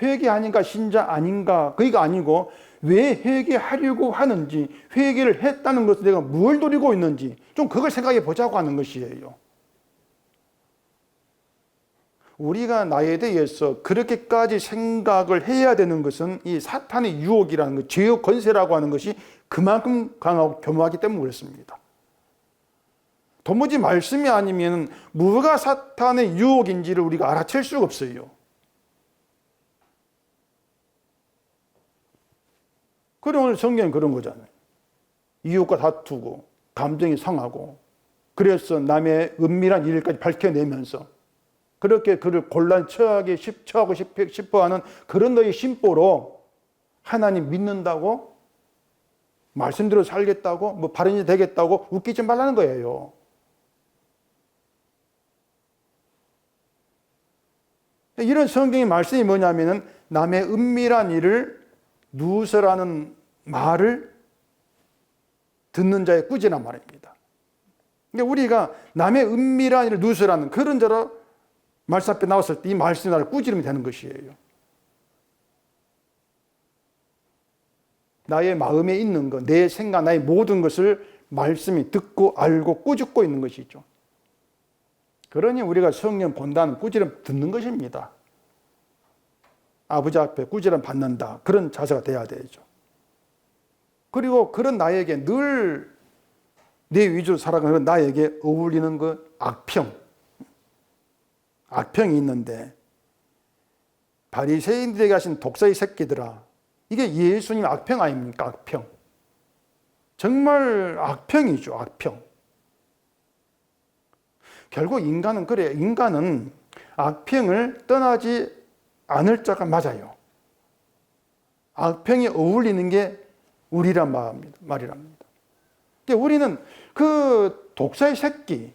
회개하니까 신자 아닌가 그게 아니고 왜 회개하려고 하는지 회개를 했다는 것을 내가 뭘 노리고 있는지 좀 그걸 생각해 보자고 하는 것이에요. 우리가 나에 대해서 그렇게까지 생각을 해야 되는 것은 이 사탄의 유혹이라는 것, 죄의 권세라고 하는 것이 그만큼 강하고 교묘하기 때문에 그렇습니다. 도무지 말씀이 아니면 뭐가 사탄의 유혹인지를 우리가 알아챌 수가 없어요. 그래 오늘 성경은 그런 거잖아요. 이웃과 다투고 감정이 상하고 그래서 남의 은밀한 일까지 밝혀내면서 그렇게 그를 곤란 처하고 싶어하는 그런 너의 심보로 하나님 믿는다고 말씀대로 살겠다고 뭐 바른 일 되겠다고 웃기지 말라는 거예요. 이런 성경의 말씀이 뭐냐면은 남의 은밀한 일을 누설하는 말을 듣는 자의 꾸지란 말입니다. 그러니까 우리가 남의 은밀한 일을 누설하는 그런 자로 말씀 앞에 나왔을 때 이 말씀이 나를 꾸지르면 되는 것이에요. 나의 마음에 있는 것, 내 생각, 나의 모든 것을 말씀이 듣고 알고 꾸짖고 있는 것이죠. 그러니 우리가 성경 본다는 꾸지람 듣는 것입니다. 아버지 앞에 꾸지람 받는다. 그런 자세가 돼야 되죠. 그리고 그런 나에게 늘 내 위주로 살아가는 나에게 어울리는 그 악평이 있는데 바리새인들에게 하신 독사의 새끼들아 이게 예수님 악평 아닙니까? 악평. 정말 악평이죠. 악평. 결국 인간은 그래요. 인간은 악평을 떠나지 않을 자가 맞아요. 악평이 어울리는 게 우리란 말이랍니다. 우리는 그 독사의 새끼,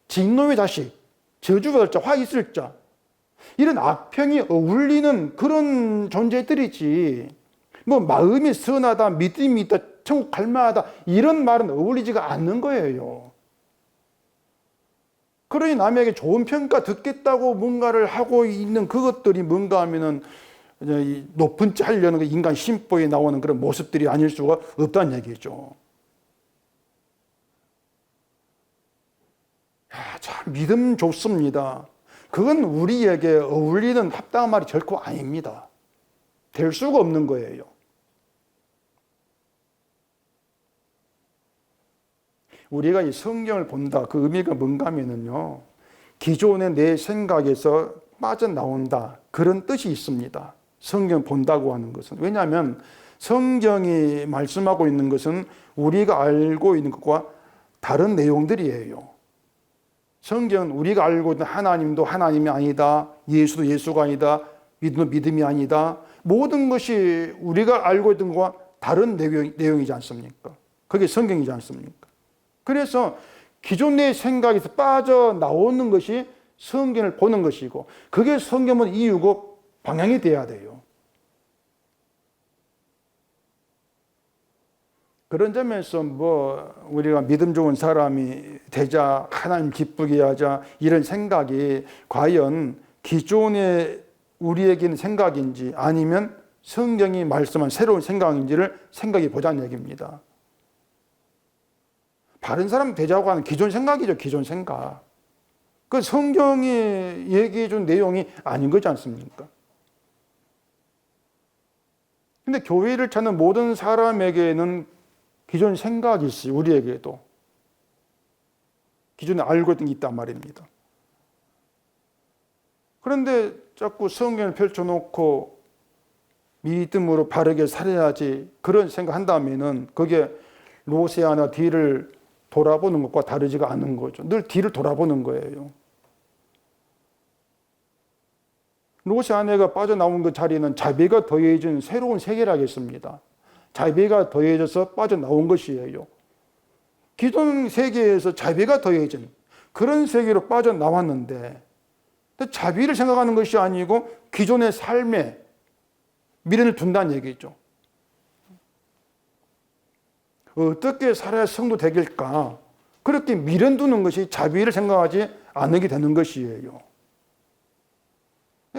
진놈의 자식, 저주받을 자, 화 있을 자 이런 악평이 어울리는 그런 존재들이지 뭐 마음이 선하다, 믿음이 있다, 천국 갈 만하다 이런 말은 어울리지가 않는 거예요. 그러니 남에게 좋은 평가 듣겠다고 뭔가를 하고 있는 그것들이 뭔가 하면은 높은 자 하려는 그 인간 심보에 나오는 그런 모습들이 아닐 수가 없다는 얘기죠. 참 믿음 좋습니다. 그건 우리에게 어울리는 합당한 말이 결코 아닙니다. 될 수가 없는 거예요. 우리가 이 성경을 본다. 그 의미가 뭔가 하면요. 기존의 내 생각에서 빠져나온다. 그런 뜻이 있습니다. 성경 본다고 하는 것은. 왜냐하면 성경이 말씀하고 있는 것은 우리가 알고 있는 것과 다른 내용들이에요. 성경은 우리가 알고 있는 하나님도 하나님이 아니다. 예수도 예수가 아니다. 믿음도 믿음이 아니다. 모든 것이 우리가 알고 있던 것과 다른 내용이지 않습니까? 그게 성경이지 않습니까? 그래서 기존 내 생각에서 빠져나오는 것이 성경을 보는 것이고 그게 성경은 이유고 방향이 돼야 돼요. 그런 점에서 뭐 우리가 믿음 좋은 사람이 되자 하나님 기쁘게 하자 이런 생각이 과연 기존의 우리에게는 생각인지 아니면 성경이 말씀한 새로운 생각인지를 생각해 보자는 얘기입니다. 바른 사람 되자고 하는 기존 생각이죠. 기존 생각. 그 성경이 얘기해 준 내용이 아닌 거지 않습니까? 근데 교회를 찾는 모든 사람에게는 기존 생각이 있어요. 우리에게도. 기존에 알고 있던 게 있단 말입니다. 그런데 자꾸 성경을 펼쳐놓고 믿음으로 바르게 살아야지 그런 생각한다면은 그게 로세아나 뒤를 돌아보는 것과 다르지가 않은 거죠. 늘 뒤를 돌아보는 거예요. 로세아나가 빠져나온 그 자리는 자비가 더해진 새로운 세계라겠습니다. 자비가 더해져서 빠져나온 것이에요. 기존 세계에서 자비가 더해진 그런 세계로 빠져나왔는데 자비를 생각하는 것이 아니고 기존의 삶에 미련을 둔다는 얘기죠. 어떻게 살아야 성도 되길까? 그렇게 미련 두는 것이 자비를 생각하지 않게 되는 것이에요.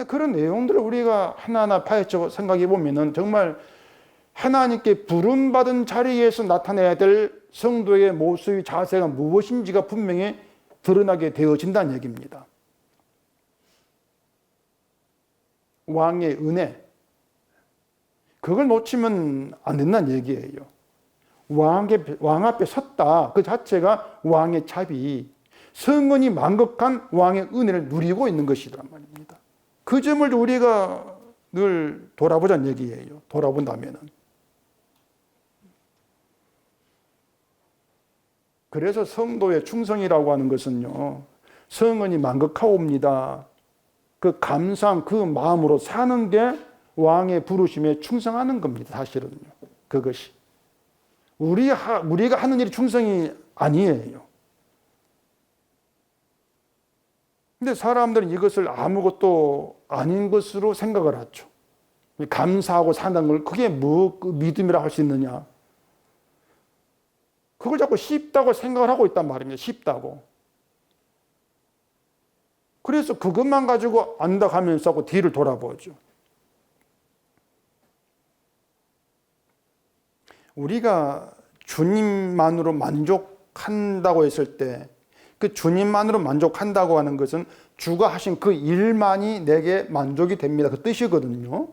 그런 내용들을 우리가 하나하나 파헤쳐 생각해 보면은 정말 하나님께 부름받은 자리에서 나타내야 될 성도의 모습의 자세가 무엇인지가 분명히 드러나게 되어진다는 얘기입니다. 왕의 은혜, 그걸 놓치면 안 된다는 얘기예요. 왕 앞에 섰다, 그 자체가 왕의 자비, 성은이 만극한 왕의 은혜를 누리고 있는 것이란 말입니다. 그 점을 우리가 늘 돌아보자는 얘기예요. 돌아본다면은. 그래서 성도의 충성이라고 하는 것은요, 성은이 만극하옵니다. 그 감사한 그 마음으로 사는 게 왕의 부르심에 충성하는 겁니다. 사실은요. 그것이. 우리가 하는 일이 충성이 아니에요. 근데 사람들은 이것을 아무것도 아닌 것으로 생각을 하죠. 감사하고 산다는 걸 그게 뭐 믿음이라 할 수 있느냐. 그걸 자꾸 쉽다고 생각을 하고 있단 말입니다. 쉽다고. 그래서 그것만 가지고 안다 하면서 하고 뒤를 돌아보죠. 우리가 주님만으로 만족한다고 했을 때 그 주님만으로 만족한다고 하는 것은 주가 하신 그 일만이 내게 만족이 됩니다. 그 뜻이거든요.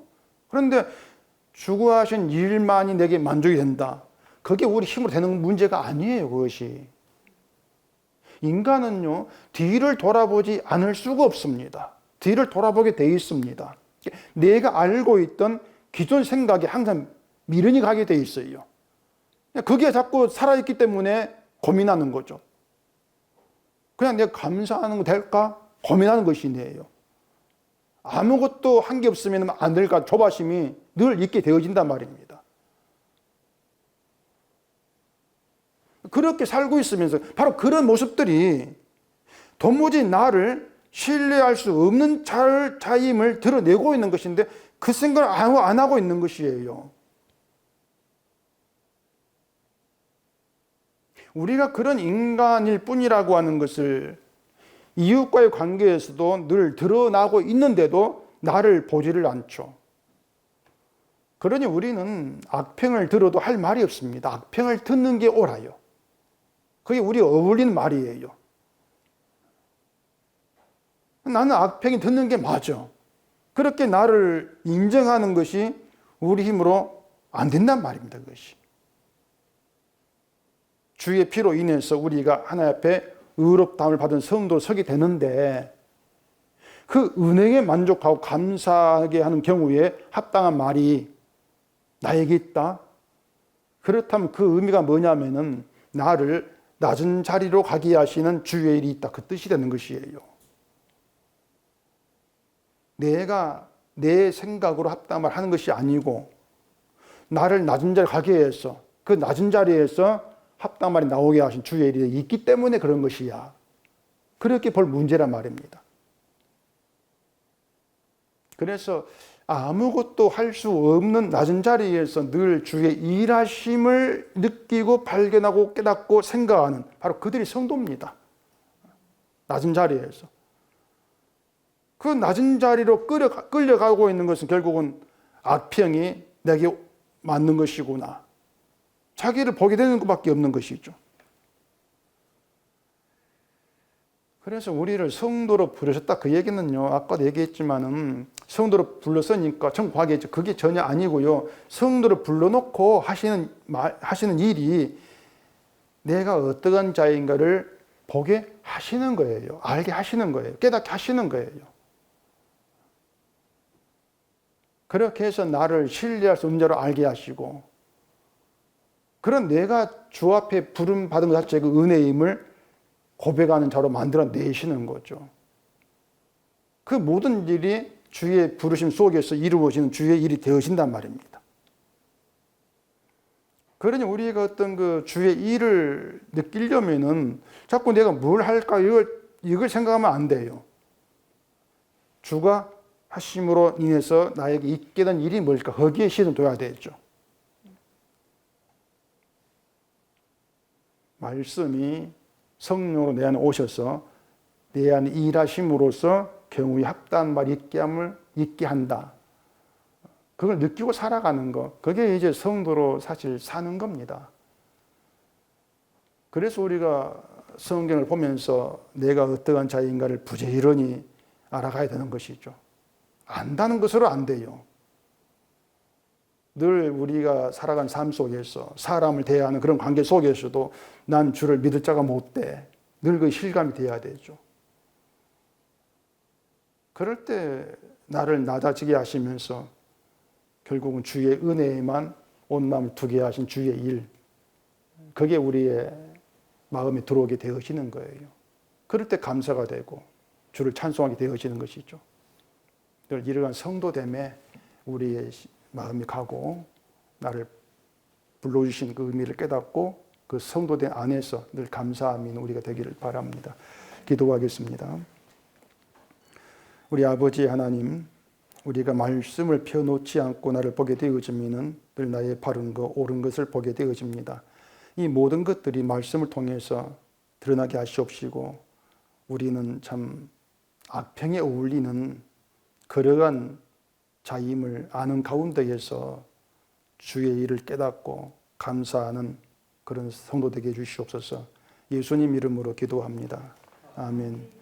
그런데 주가 하신 일만이 내게 만족이 된다. 그게 우리 힘으로 되는 문제가 아니에요. 그것이. 인간은요, 뒤를 돌아보지 않을 수가 없습니다. 뒤를 돌아보게 돼 있습니다. 내가 알고 있던 기존 생각에 항상 미련이 가게 돼 있어요. 그게 자꾸 살아있기 때문에 고민하는 거죠. 그냥 내가 감사하는 거 될까? 고민하는 것이네요. 아무것도 한 게 없으면 안 될까? 조바심이 늘 있게 되어진단 말입니다. 그렇게 살고 있으면서 바로 그런 모습들이 도무지 나를 신뢰할 수 없는 자임을 드러내고 있는 것인데 그 생각을 안 하고 있는 것이에요. 우리가 그런 인간일 뿐이라고 하는 것을 이웃과의 관계에서도 늘 드러나고 있는데도 나를 보지를 않죠. 그러니 우리는 악평을 들어도 할 말이 없습니다. 악평을 듣는 게 옳아요. 그게 우리 어울리는 말이에요. 나는 악평이 듣는 게 맞아. 그렇게 나를 인정하는 것이 우리 힘으로 안 된단 말입니다. 그것이. 주의 피로 인해서 우리가 하나님 앞에 의롭다함을 받은 성도로 서게 되는데 그 은혜에 만족하고 감사하게 하는 경우에 합당한 말이 나에게 있다. 그렇다면 그 의미가 뭐냐면은 나를 낮은 자리로 가게 하시는 주의 일이 있다. 그 뜻이 되는 것이에요. 내가 내 생각으로 합당한 말 하는 것이 아니고 나를 낮은 자리에 가게 해서 그 낮은 자리에서 합당한 말이 나오게 하신 주의 일이 있기 때문에 그런 것이야. 그렇게 볼 문제란 말입니다. 그래서 아무것도 할 수 없는 낮은 자리에서 늘 주의 일하심을 느끼고 발견하고 깨닫고 생각하는 바로 그들이 성도입니다. 낮은 자리에서. 그 낮은 자리로 끌려가고 있는 것은 결국은 악평이 내게 맞는 것이구나. 자기를 보게 되는 것밖에 없는 것이죠. 그래서 우리를 성도로 부르셨다. 그 얘기는요, 아까도 얘기했지만은 성도로 불렀으니까 천국 가겠죠. 그게 전혀 아니고요. 성도로 불러놓고 하시는 일이 내가 어떠한 자인가를 보게 하시는 거예요. 알게 하시는 거예요. 깨닫게 하시는 거예요. 그렇게 해서 나를 신뢰할 수 없는 자로 알게 하시고, 그런 내가 주 앞에 부름 받은 것 자체가 그 은혜임을 고백하는 자로 만들어 내시는 거죠. 그 모든 일이 주의 부르심 속에서 이루어지는 주의 일이 되어진단 말입니다. 그러니 우리가 어떤 그 주의 일을 느끼려면은 자꾸 내가 뭘 할까 이걸 생각하면 안 돼요. 주가 하심으로 인해서 나에게 있게 된 일이 뭘까? 거기에 시선을 둬야 되죠. 말씀이 성령으로 내 안에 오셔서 내 안에 일하심으로써 경우에 합당한 말이 있게 한다. 그걸 느끼고 살아가는 것, 그게 이제 성도로 사실 사는 겁니다. 그래서 우리가 성경을 보면서 내가 어떠한 자인가를 부지런히 알아가야 되는 것이죠. 안다는 것으로 안 돼요. 늘 우리가 살아가는 삶 속에서 사람을 대하는 그런 관계 속에서도 난 주를 믿을 자가 못 돼. 늘 그 실감이 돼야 되죠. 그럴 때 나를 낮아지게 하시면서 결국은 주의 은혜에만 온 마음을 두게 하신 주의 일, 그게 우리의 마음에 들어오게 되어지는 거예요. 그럴 때 감사가 되고 주를 찬송하게 되어지는 것이죠. 이러한 성도됨에 우리의 마음이 가고 나를 불러주신 그 의미를 깨닫고 그 성도됨 안에서 늘 감사함이 있는 우리가 되기를 바랍니다. 기도하겠습니다. 우리 아버지 하나님, 우리가 말씀을 펴놓지 않고 나를 보게 되어지면은 늘 나의 바른 것, 옳은 것을 보게 되어집니다. 이 모든 것들이 말씀을 통해서 드러나게 하시옵시고 우리는 참 악평에 어울리는 그러한 자임을 아는 가운데에서 주의 일을 깨닫고 감사하는 그런 성도 되게 해주시옵소서. 예수님 이름으로 기도합니다. 아멘.